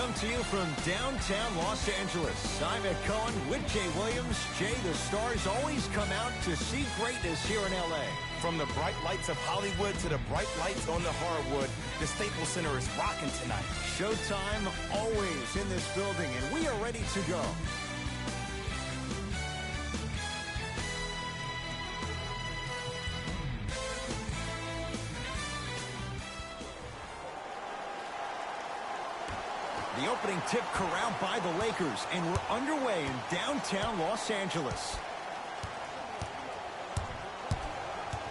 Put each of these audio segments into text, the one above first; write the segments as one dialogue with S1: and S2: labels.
S1: come to you from downtown Los Angeles. I'm Ed Cohen with Jay Williams. Jay, the stars always come out to see greatness here in L.A.
S2: From the bright lights of Hollywood to the bright lights on the hardwood, the Staples Center is rocking tonight.
S1: Showtime always in this building, and we are ready to go. The opening tip corralled by the Lakers, and we're underway in downtown Los Angeles.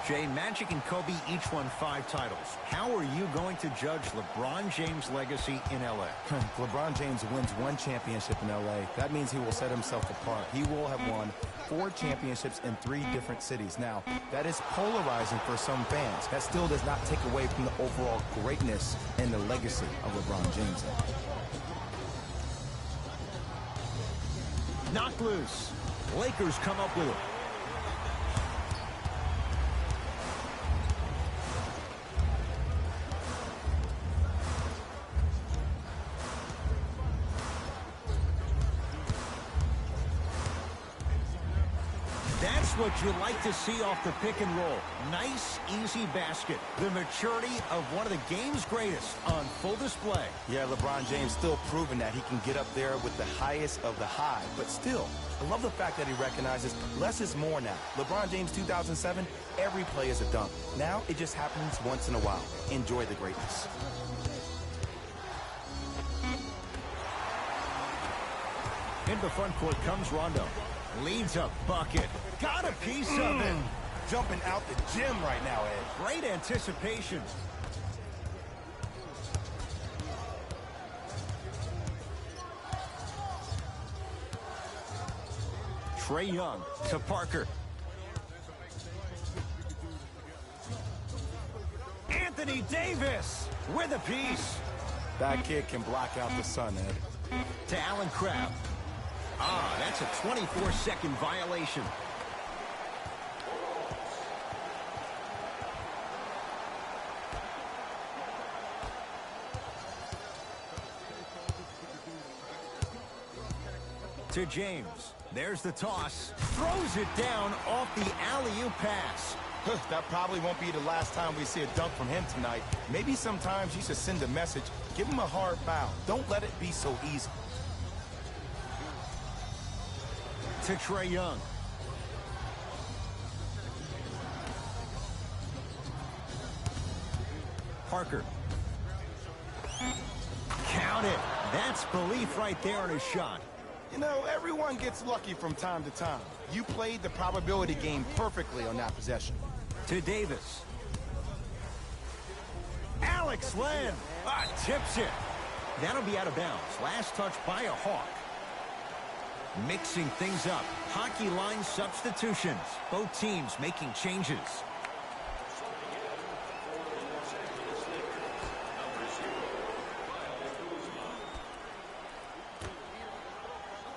S1: Jay, Magic and Kobe each won 5 titles. How are you going to judge LeBron James' legacy in L.A.?
S2: LeBron James wins 1 championship in L.A. That means he will set himself apart. He will have won 4 championships in 3 different cities. Now, that is polarizing for some fans. That still does not take away from the overall greatness and the legacy of LeBron James.
S1: Knocked loose. Lakers come up with it. That's what you like to see off the pick and roll. Nice, easy basket. The maturity of one of the game's greatest on full display.
S2: Yeah, LeBron James still proving that he can get up there with the highest of the high. But still, I love the fact that he recognizes less is more now. LeBron James 2007, every play is a dunk. Now it just happens once in a while. Enjoy the greatness.
S1: Into the front court comes Rondo. Leads a bucket. Got a piece of it.
S2: Jumping out the gym right now, Ed.
S1: Great anticipation. Trae Young to Parker. Anthony Davis with a piece.
S2: That kid can block out the sun, Ed.
S1: To Allen Crabbe. Ah, that's a 24-second violation. To James. There's the toss. Throws it down off the alley-oop pass.
S2: That probably won't be the last time we see a dunk from him tonight. Maybe sometimes you should send a message. Give him a hard foul. Don't let it be so easy.
S1: To Trae Young. Parker. Count it. That's belief right there in his shot.
S2: You know, everyone gets lucky from time to time. You played the probability game perfectly on that possession.
S1: To Davis. Alex Len. Tips it. That'll be out of bounds. Last touch by a Hawk. Mixing things up. Hockey line substitutions. Both teams making changes.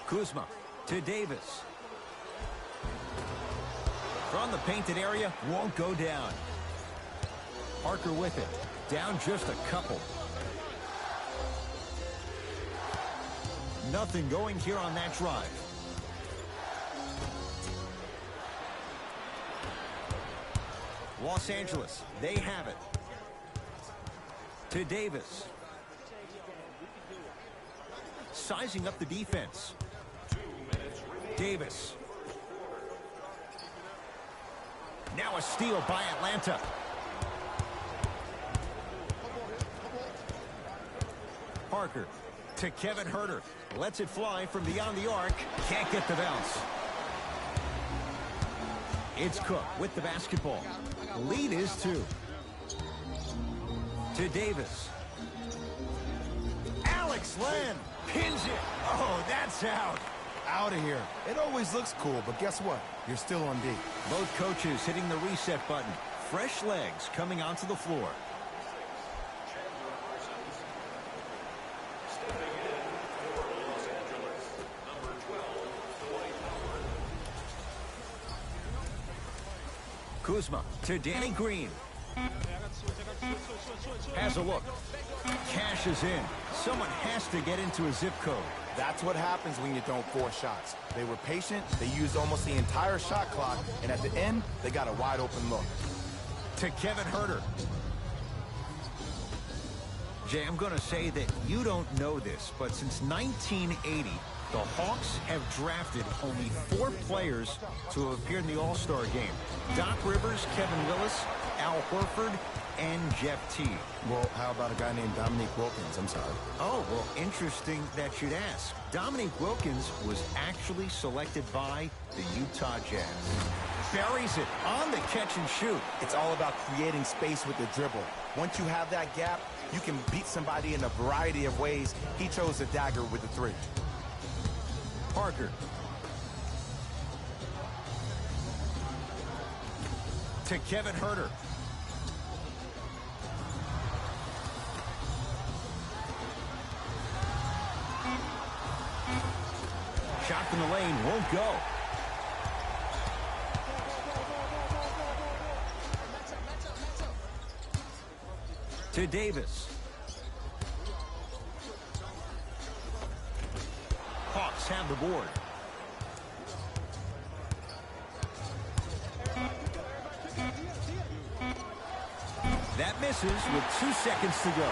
S1: Kuzma to Davis. From the painted area, won't go down. Parker with it. Down just a couple. Nothing going here on that drive. Los Angeles, they have it. To Davis. Sizing up the defense. Davis. Now a steal by Atlanta. Parker to Kevin Huerter. Lets it fly from beyond the arc. Can't get the bounce. It's Cook with the basketball. Lead is 2. To Davis. Alex Len pins it. Oh, that's out.
S2: Out of here. It always looks cool, but guess what? You're still on D.
S1: Both coaches hitting the reset button. Fresh legs coming onto the floor. Kuzma to Danny Green. Has a look. Cashes in. Someone has to get into a zip code.
S2: That's what happens when you don't force shots. They were patient, they used almost the entire shot clock, and at the end, they got a wide open look.
S1: To Kevin Huerter. Jay, I'm going to say that you don't know this, but since 1980, the Hawks have drafted only 4 players to have appeared in the All-Star game. Doc Rivers, Kevin Willis, Al Horford, and Jeff Teague.
S2: Well, how about a guy named Dominique Wilkins? I'm sorry.
S1: Oh, well, interesting that you'd ask. Dominique Wilkins was actually selected by the Utah Jazz. Buries it on the catch and shoot.
S2: It's all about creating space with the dribble. Once you have that gap, you can beat somebody in a variety of ways. He chose the dagger with the 3.
S1: Parker. To Kevin Huerter. Shot from the lane won't go. To Davis. Hawks have the board. That misses with 2 seconds to go.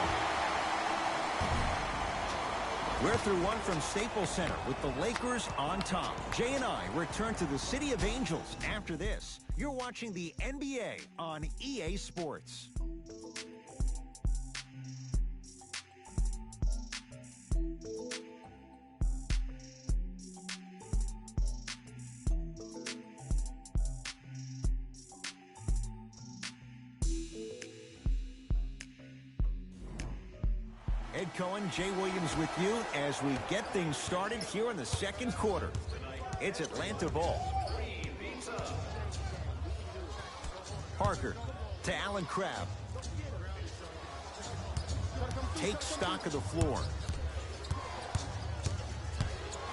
S1: We're through one from Staples Center with the Lakers on top. Jay and I return to the City of Angels after this. You're watching the NBA on EA Sports. Ed Cohen, Jay Williams with you as we get things started here in the second quarter. It's Atlanta ball. Parker to Allen Crabbe. Takes stock of the floor.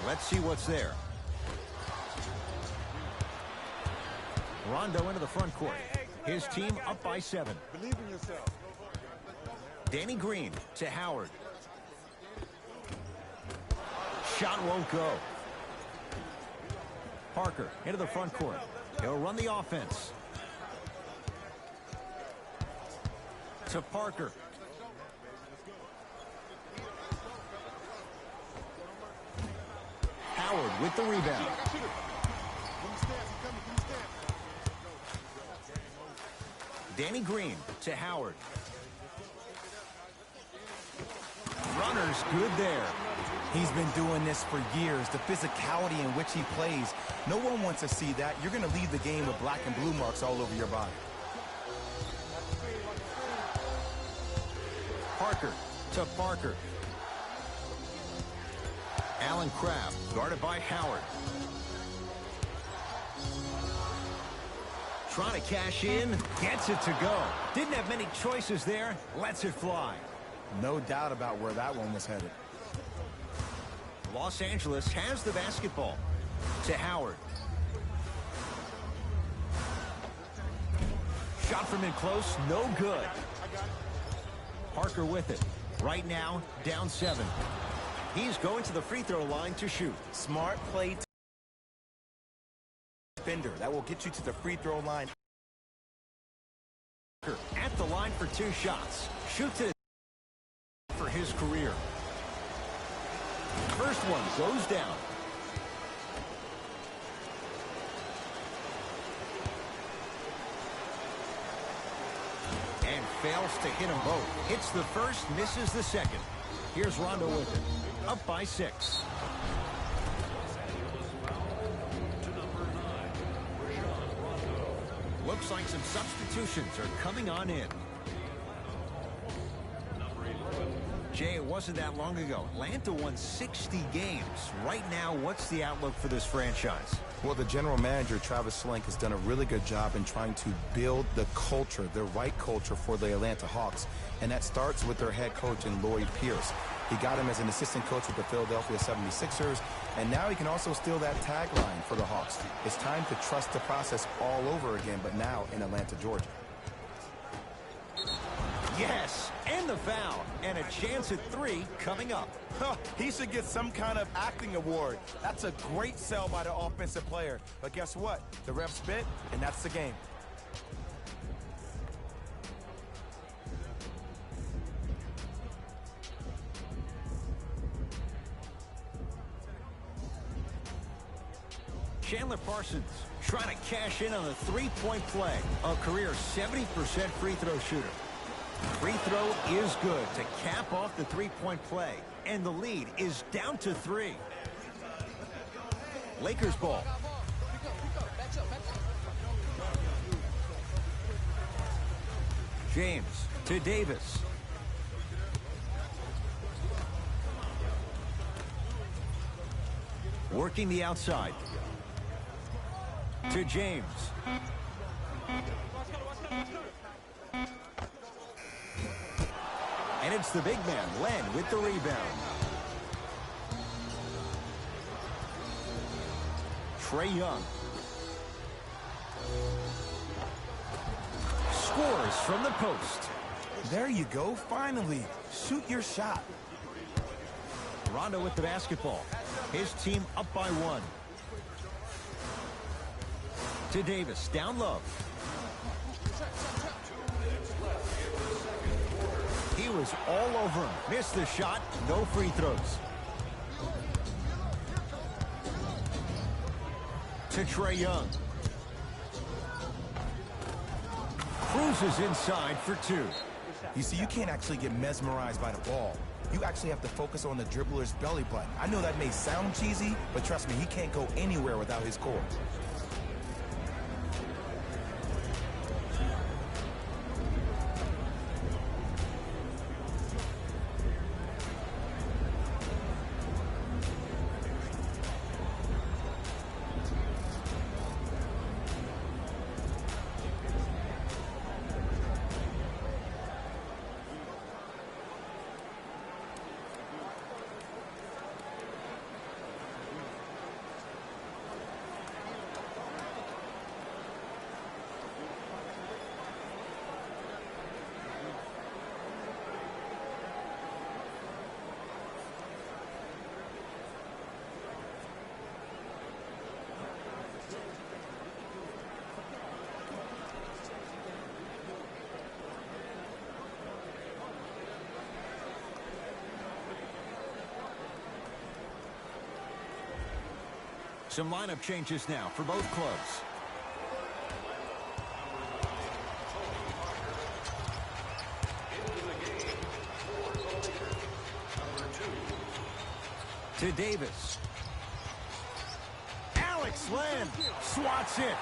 S1: Let's see what's there. Rondo into the front court. His team up by 7.
S3: Believe in yourself.
S1: Danny Green to Howard. Shot won't go. Parker into the front court. He'll run the offense. To Parker. Howard with the rebound. Danny Green to Howard. Runner's good there.
S2: He's been doing this for years. The physicality in which he plays. No one wants to see that. You're going to leave the game with black and blue marks all over your body.
S1: Parker to Parker. Allen Crabbe guarded by Howard. Trying to cash in. Gets it to go. Didn't have many choices there. Lets it fly.
S2: No doubt about where that one was headed.
S1: Los Angeles has the basketball. To Howard. Shot from in close, no good. Parker with it. Right now, down 7. He's going to the free throw line to shoot.
S2: Smart play. Defender. That will get you to the free throw line.
S1: At the line for 2 shots. Shoots it for his career. First one goes down. And fails to hit them both. Hits the first, misses the second. Here's Rondo with it. Up by 6. Looks like some substitutions are coming on in. Jay, it wasn't that long ago. Atlanta won 60 games. Right now, what's the outlook for this franchise?
S2: Well, the general manager, Travis Slank, has done a really good job in trying to build the culture, the right culture for the Atlanta Hawks. And that starts with their head coach in Lloyd Pierce. He got him as an assistant coach with the Philadelphia 76ers, and now he can also steal that tagline for the Hawks. It's time to trust the process all over again, but now in Atlanta, Georgia.
S1: Yes, and the foul. And a chance at 3 coming up.
S2: Huh, he should get some kind of acting award. That's a great sell by the offensive player. But guess what? The ref spit, and that's the game.
S1: Chandler Parsons trying to cash in on the three-point play. A career 70% free throw shooter. Free throw is good to cap off the three-point play. And the lead is down to 3. Lakers ball. James to Davis. Working the outside. To James. And it's the big man, Len, with the rebound. Trae Young. Scores from the post.
S2: There you go, finally. Shoot your shot.
S1: Rondo with the basketball. His team up by 1. To Davis, down low. He was all over him. Missed the shot, no free throws. To Trae Young. Cruises inside for 2.
S2: You see, you can't actually get mesmerized by the ball. You actually have to focus on the dribbler's belly button. I know that may sound cheesy, but trust me, he can't go anywhere without his core.
S1: Some lineup changes now for both clubs. To Davis. Alex Len swats it.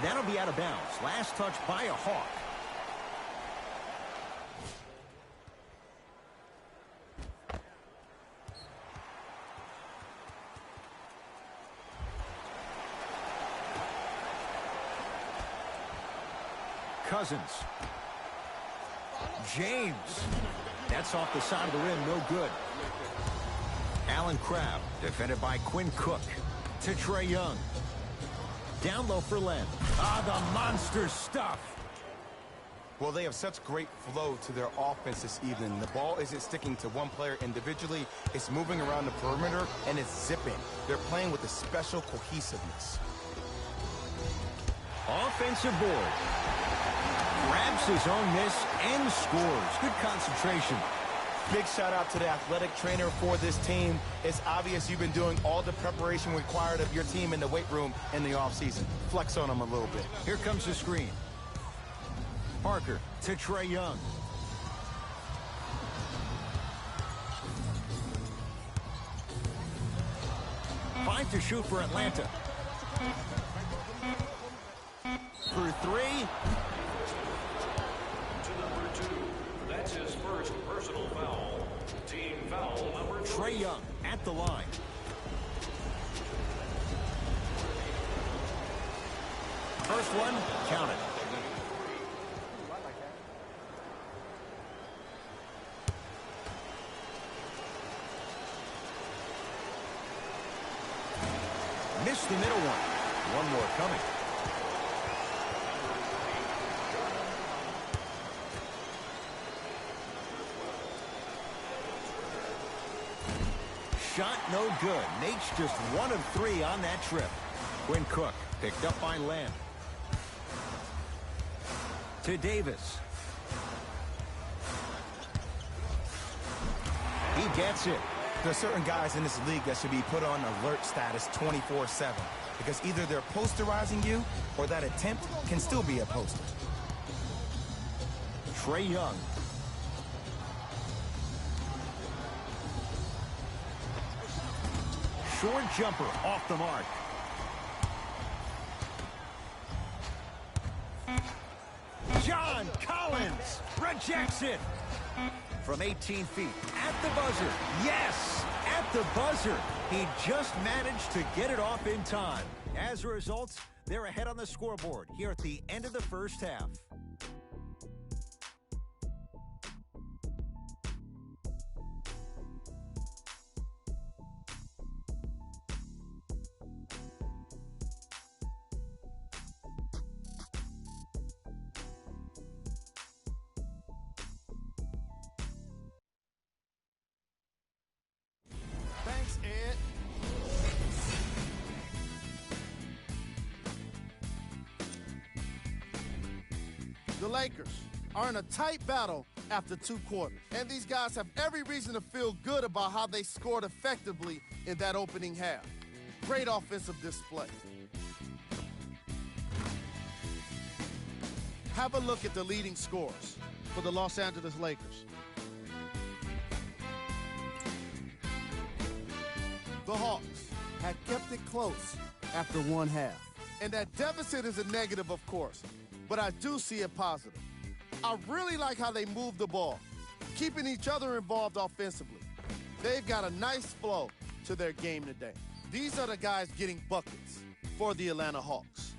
S1: That'll be out of bounds. Last touch by a Hawk. Cousins. James. That's off the side of the rim, no good. Allen Crabbe, defended by Quinn Cook. To Trae Young. Down low for Len. Ah, the monster stuff.
S2: Well, they have such great flow to their offense this evening. The ball isn't sticking to one player individually. It's moving around the perimeter, and it's zipping. They're playing with a special cohesiveness.
S1: Offensive board. Grabs his own miss and scores. Good concentration.
S2: Big shout out to the athletic trainer for this team. It's obvious you've been doing all the preparation required of your team in the weight room in the offseason. Flex on them a little bit.
S1: Here comes the screen. Parker to Trae Young. Five to shoot for Atlanta. For 3.
S3: That's his first personal foul. Team foul number 3.
S1: Trae Young at the line. First one, count it. Missed the middle one. One more coming. no good. Nate's just 1 of 3 on that trip. Quinn Cook picked up by Lamb. To Davis. He gets it.
S2: There are certain guys in this league that should be put on alert status 24/7 because either they're posterizing you or that attempt can still be a poster.
S1: Trae Young. Short jumper off the mark. John Collins rejects it. From 18 feet, at the buzzer. Yes, at the buzzer. He just managed to get it off in time. As a result, they're ahead on the scoreboard here at the end of the first half.
S4: Thanks, Ed. The Lakers are in a tight battle after 2 quarters, and these guys have every reason to feel good about how they scored effectively in that opening half. Great offensive display. Have a look at the leading scorers for the Los Angeles Lakers. The Hawks had kept it close after 1 half. And that deficit is a negative, of course, but I do see it positive. I really like how they move the ball, keeping each other involved offensively. They've got a nice flow to their game today. These are the guys getting buckets for the Atlanta Hawks.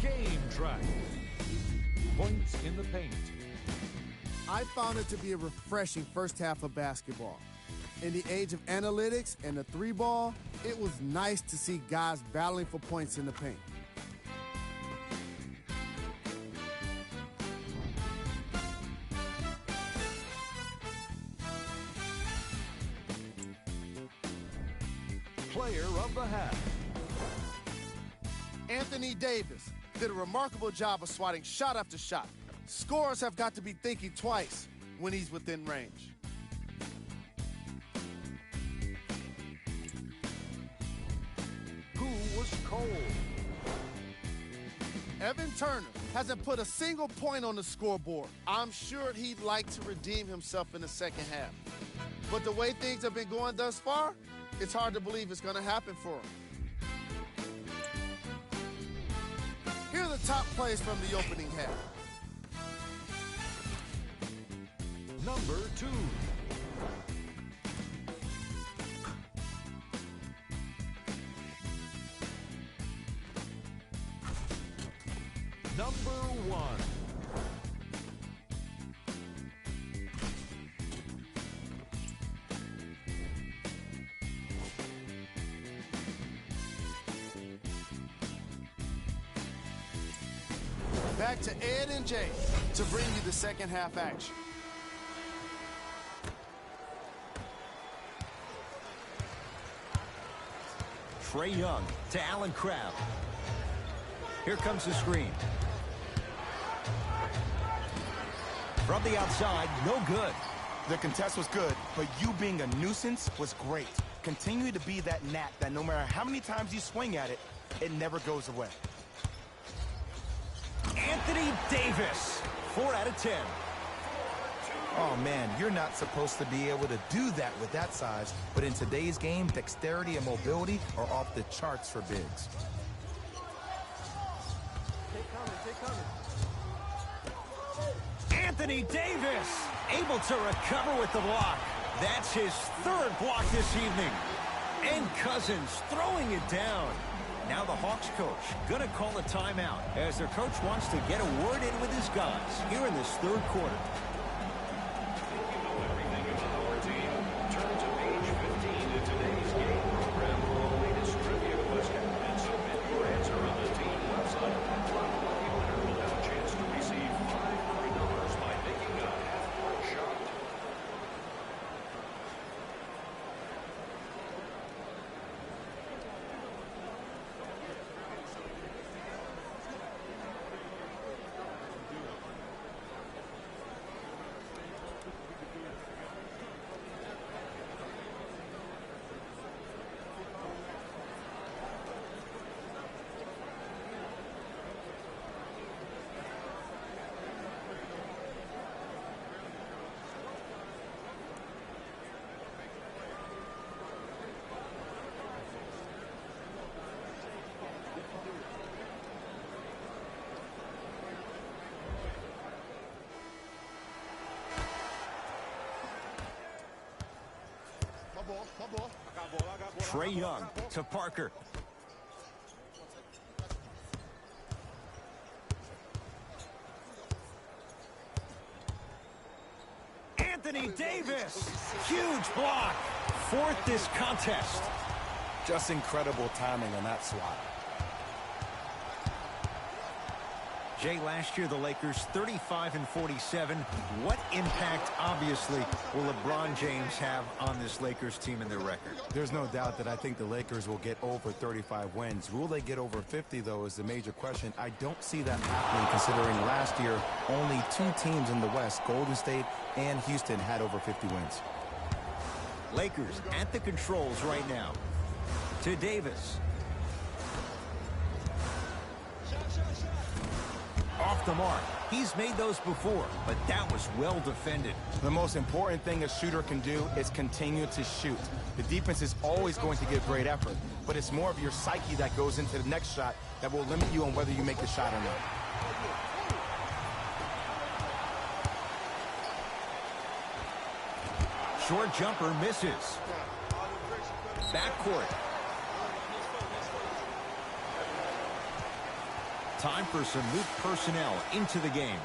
S3: Game track. Points in the paint.
S4: I found it to be a refreshing first half of basketball. In the age of analytics and the 3-ball, it was nice to see guys battling for points in the paint.
S3: Player of the half.
S4: Anthony Davis did a remarkable job of swatting shot after shot. Scorers have got to be thinking twice when he's within range.
S3: Who was cold?
S4: Evan Turner hasn't put a single point on the scoreboard. I'm sure he'd like to redeem himself in the second half. But the way things have been going thus far, it's hard to believe it's going to happen for him. Here are the top plays from the opening half.
S3: Number 2. Number 1.
S4: Back to Ed and Jay to bring you the second half action.
S1: Trae Young to Allen Crabbe. Here comes the screen. From the outside, no good.
S2: The contest was good, but you being a nuisance was great. Continue to be that gnat that no matter how many times you swing at it, it never goes away.
S1: Anthony Davis, 4 out of 10.
S2: Oh man, you're not supposed to be able to do that with that size, but in today's game, dexterity and mobility are off the charts for bigs.
S1: Anthony Davis able to recover with the block. That's his 3rd block this evening. And Cousins throwing it down. Now the Hawks coach gonna call a timeout as their coach wants to get a word in with his guys here in this 3rd quarter.
S3: You know everything about our team. Turn to page 15 in today's game program for the latest trivia question and submit your answer on the team website. One lucky winner will have a chance to receive $500 by making a half-court shot.
S1: Trae Young to Parker. Anthony Davis. Huge block. Fourth this contest.
S2: Just incredible timing on that swat.
S1: Jay, last year the Lakers 35-47. What impact, obviously, will LeBron James have on this Lakers team and their record?
S2: There's no doubt that I think the Lakers will get over 35 wins. Will they get over 50, though, is the major question. I don't see that happening, considering last year only 2 teams in the West, Golden State and Houston, had over 50 wins.
S1: Lakers at the controls right now. To Davis. Off the mark. He's made those before, but that was well defended.
S2: The most important thing a shooter can do is continue to shoot. The defense is always going to give great effort, but it's more of your psyche that goes into the next shot that will limit you on whether you make the shot or not.
S1: Short jumper misses. Backcourt. Time for some new personnel into the game.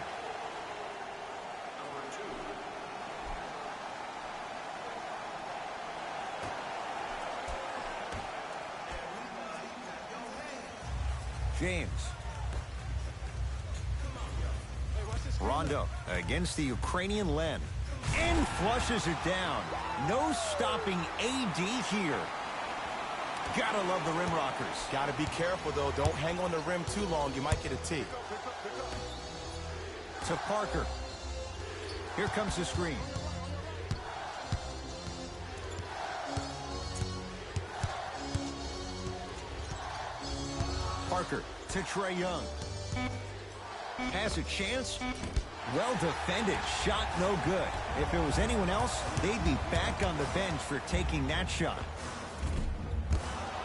S1: James. Rondo against the Ukrainian Len. And flushes it down. No stopping AD here. Gotta love the rim rockers.
S2: Gotta be careful, though. Don't hang on the rim too long. You might get a tee.
S1: To Parker. Here comes the screen. Parker to Trae Young. Has a chance. Well defended. Shot no good. If it was anyone else, they'd be back on the bench for taking that shot.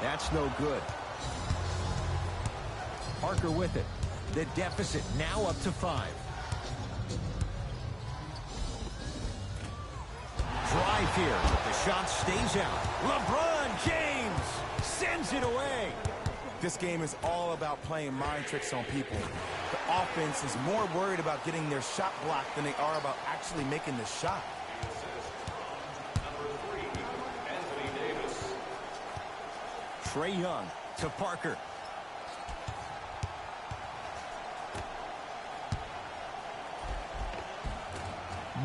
S1: That's no good. Parker with it. The deficit now up to 5. Drive here. The shot stays out. LeBron James sends it away.
S2: This game is all about playing mind tricks on people. The offense is more worried about getting their shot blocked than they are about actually making the shot.
S3: Number 3, Anthony Davis.
S1: Trae Young to Parker.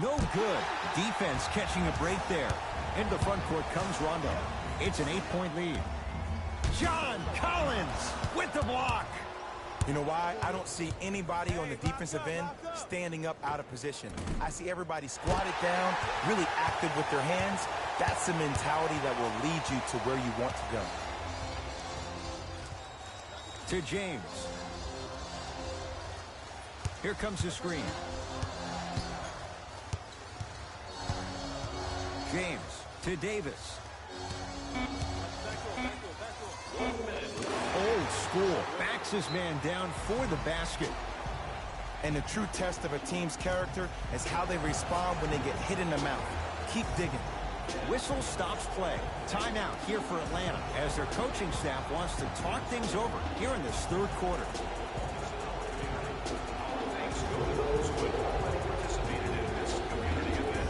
S1: No good. Defense catching a break there. Into the front court comes Rondo. It's an 8-point lead. John Collins with the block.
S2: You know why? I don't see anybody on the defensive end standing up out of position. I see everybody squatted down, really active with their hands. That's the mentality that will lead you to where you want to go.
S1: To James. Here comes the screen. James to Davis. Old school. Backs his man down for the basket.
S2: And the true test of a team's character is how they respond when they get hit in the mouth. Keep digging.
S1: Whistle stops play. Timeout here for Atlanta as their coaching staff wants to talk things over here in this third quarter.
S3: Thanks go to those who have already participated in this community event.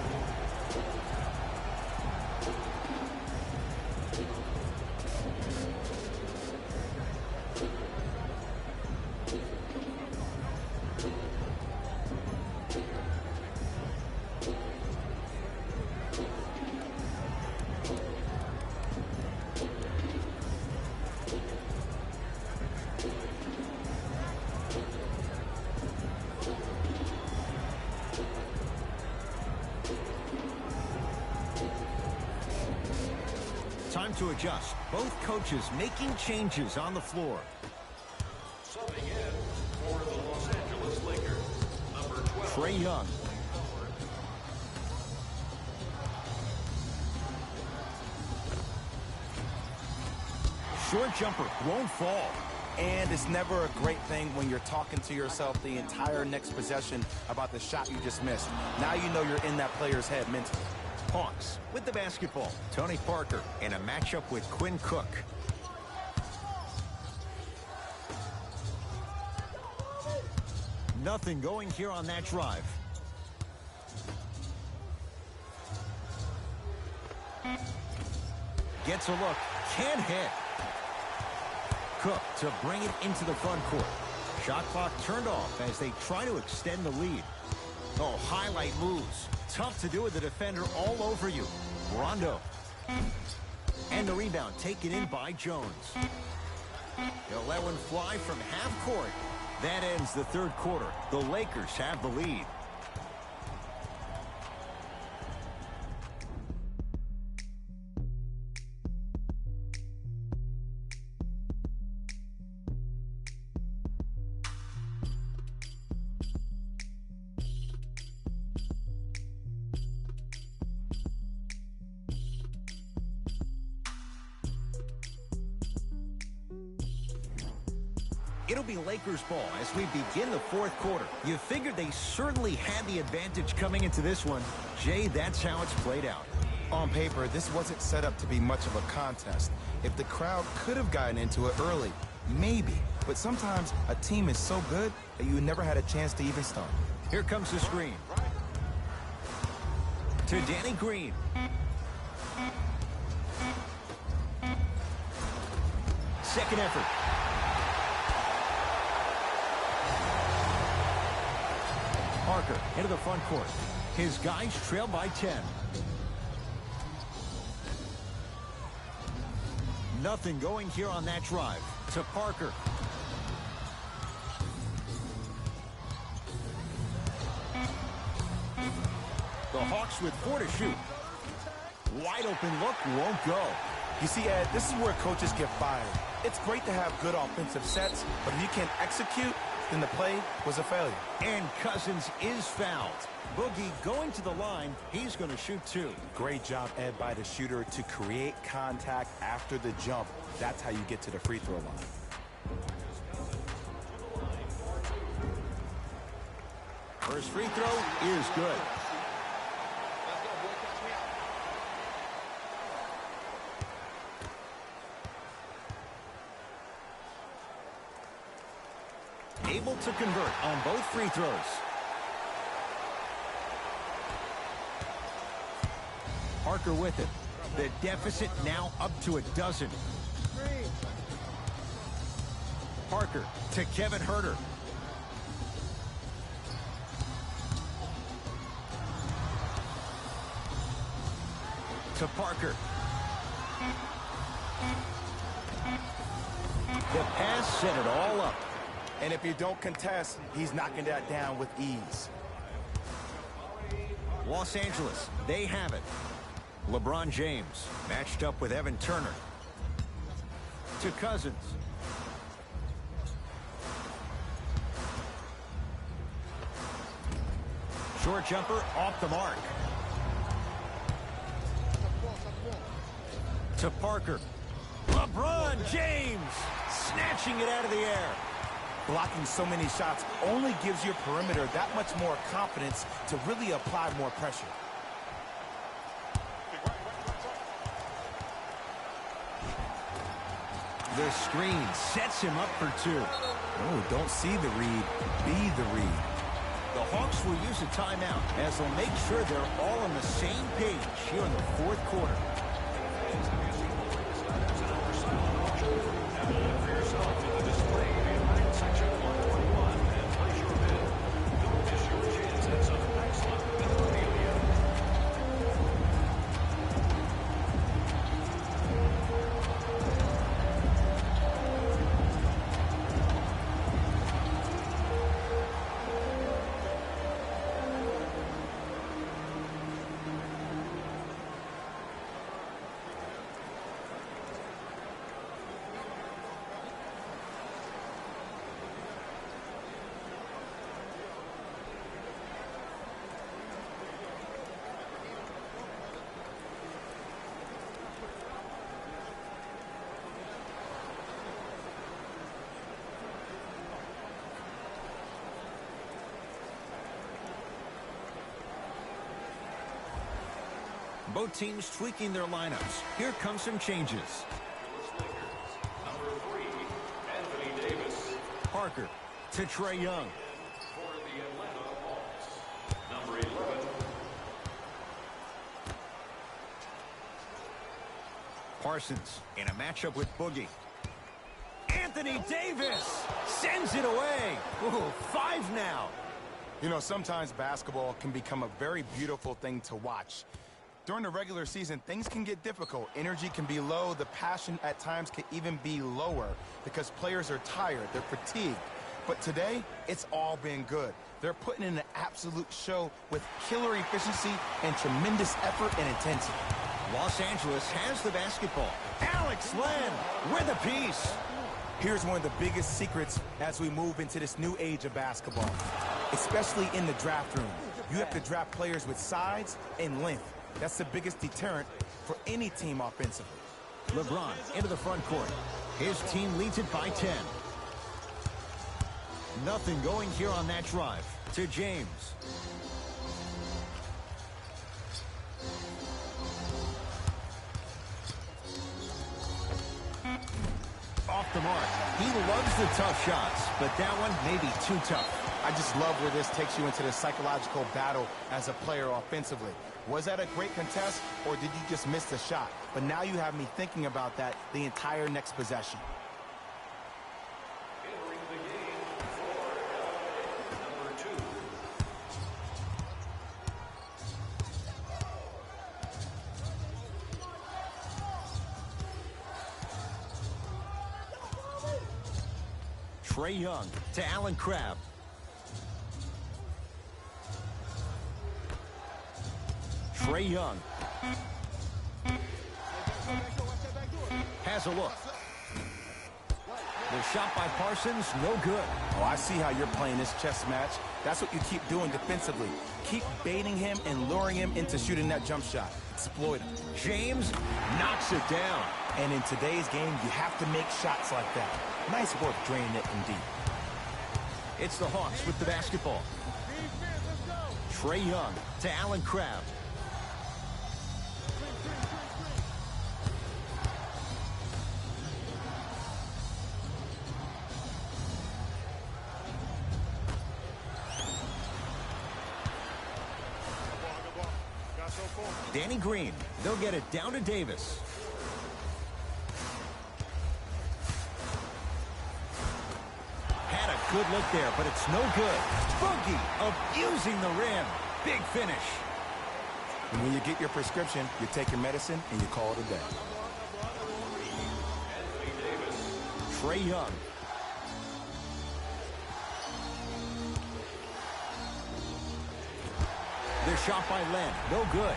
S1: Time to adjust. Both coaches making changes on the floor.
S3: Subbing in for the Los Angeles Lakers, number 12.
S1: Trae Young. Short jumper won't fall.
S2: And it's never a great thing when you're talking to yourself the entire next possession about the shot you just missed. Now you know you're in that player's head mentally.
S1: Hawks with the basketball. Tony Parker in a matchup with Quinn Cook. Nothing going here on that drive. Gets a look. Can't hit. Cook to bring it into the front court. Shot clock turned off as they try to extend the lead. Oh, highlight moves. Tough to do with the defender all over you. Rondo. And the rebound taken in by Jones. He'll let one fly from half court. That ends the third quarter. The Lakers have the lead. It'll be Lakers ball as we begin the fourth quarter. You figured they certainly had the advantage coming into this one. Jay, that's how it's played out.
S2: On paper, this wasn't set up to be much of a contest. If the crowd could have gotten into it early, maybe. But sometimes a team is so good that you never had a chance to even start.
S1: Here comes the screen. To Danny Green. Second effort. Parker into the front court. His guys trail by 10. Nothing going here on that drive. To Parker. The Hawks with 4 to shoot. Wide open look, won't go.
S2: You see, Ed, this is where coaches get fired. It's great to have good offensive sets, but if you can't execute, then the play was a failure.
S1: And Cousins is fouled. Boogie going to the line. He's going to shoot 2.
S2: Great job, Ed, by the shooter to create contact after the jump. That's how you get to the free throw line.
S1: First free throw is good. Able to convert on both free throws. Parker with it. The deficit now up to a dozen. Parker to Kevin Huerter. To Parker. The pass set it all up.
S2: And if you don't contest, he's knocking that down with ease.
S1: Los Angeles, they have it. LeBron James matched up with Evan Turner. To Cousins. Short jumper off the mark. To Parker. LeBron James snatching it out of the air.
S2: Blocking so many shots only gives your perimeter that much more confidence to really apply more pressure.
S1: The screen sets him up for 2.
S2: Oh, don't see the read, be the read.
S1: The Hawks will use a timeout as they'll make sure they're all on the same page here in the fourth quarter. Both teams tweaking their lineups. Here come some changes.
S3: Number 3, Anthony Davis.
S1: Parker to Trae Young.
S3: For the Atlanta Hawks, number 11.
S1: Parsons in a matchup with Boogie. Anthony Davis sends it away. Ooh, 5 now.
S2: You know, sometimes basketball can become a very beautiful thing to watch. During the regular season, things can get difficult. Energy can be low. The passion at times can even be lower because players are tired. They're fatigued. But today, it's all been good. They're putting in an absolute show with killer efficiency and tremendous effort and intensity.
S1: Los Angeles has the basketball. Alex Len with a piece.
S2: Here's one of the biggest secrets as we move into this new age of basketball, especially in the draft room. You have to draft players with size and length. That's the biggest deterrent for any team offensively.
S1: LeBron into the front court. His team leads it by 10. Nothing going here on that drive. To James. Off the mark. He loves the tough shots, but that one may be too tough.
S2: I just love where this takes you into the psychological battle as a player offensively. Was that a great contest, or did you just miss the shot? But now you have me thinking about that the entire next possession.
S3: Entering the game for number 2.
S1: Trae Young to Allen Crabbe. Trae Young has a look. The shot by Parsons, no good.
S2: Oh, I see how you're playing this chess match. That's what you keep doing defensively. Keep baiting him and luring him into shooting that jump shot. Exploit him.
S1: James knocks it down.
S2: And in today's game, you have to make shots like that. Nice work draining it from deep.
S1: It's the Hawks with the basketball. Trae Young to Allen Crabbe. Danny Green. They'll get it down to Davis. Had a good look there, but it's no good. Boogie abusing the rim. Big finish.
S2: And when you get your prescription, you take your medicine and you call it a day.
S1: Trae Young. The shot by Len, no good.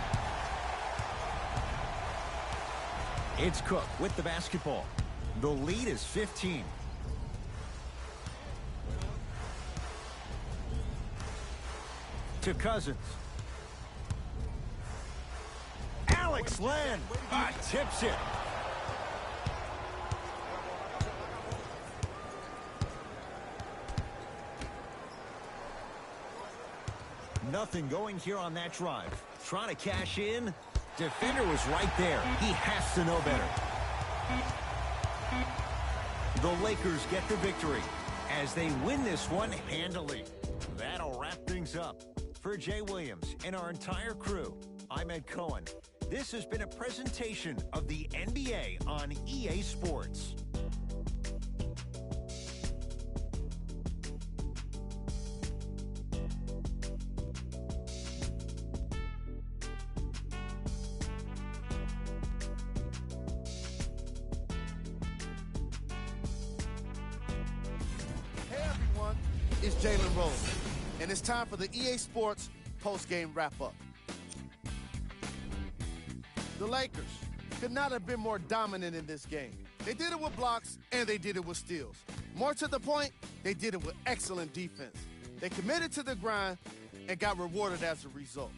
S1: It's Cook with the basketball. The lead is 15. To Cousins. Alex Len tips it. Nothing going here on that drive. Trying to cash in. Defender was right there. He has to know better. The Lakers get the victory as they win this one handily. That'll wrap things up. For Jay Williams and our entire crew, I'm Ed Cohen. This has been a presentation of the NBA on EA Sports.
S4: It's Jalen Rose, and it's time for the EA Sports post-game wrap-up. The Lakers could not have been more dominant in this game. They did it with blocks, and they did it with steals. More to the point, they did it with excellent defense. They committed to the grind and got rewarded as a result.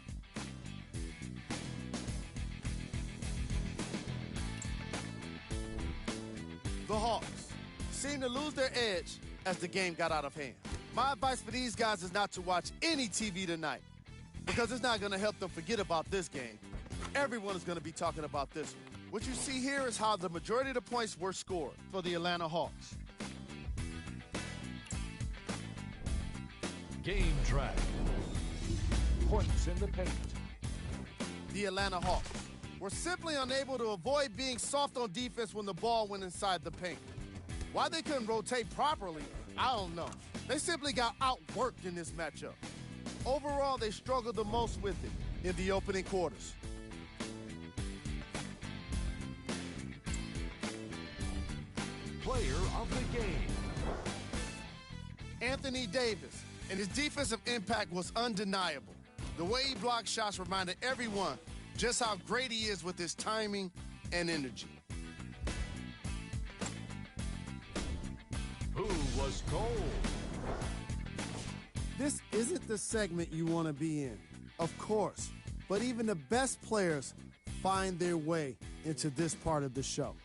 S4: The Hawks seemed to lose their edge as the game got out of hand. My advice for these guys is not to watch any TV tonight because it's not going to help them forget about this game. Everyone is going to be talking about this one. What you see here is how the majority of the points were scored for the Atlanta Hawks.
S3: Game track. Points in the paint.
S4: The Atlanta Hawks were simply unable to avoid being soft on defense when the ball went inside the paint. Why they couldn't rotate properly, I don't know. They simply got outworked in this matchup. Overall, they struggled the most with it in the opening quarters.
S3: Player of the game.
S4: Anthony Davis, and his defensive impact was undeniable. The way he blocked shots reminded everyone just how great he is with his timing and energy.
S3: Who was cold?
S4: This isn't the segment you want to be in, of course, but even the best players find their way into this part of the show.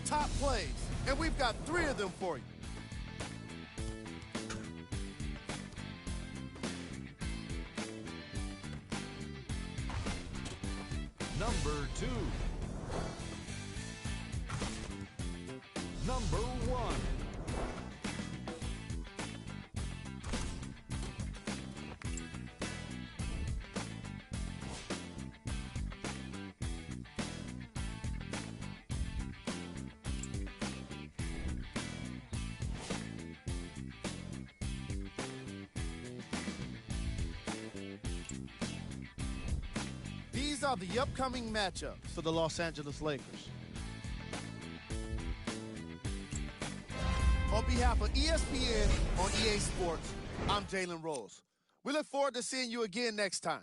S4: Top plays, and we've got 3 of them for you.
S3: Number 2. Number 1.
S4: These are the upcoming matchups for the Los Angeles Lakers. On behalf of ESPN on EA Sports, I'm Jalen Rose. We look forward to seeing you again next time.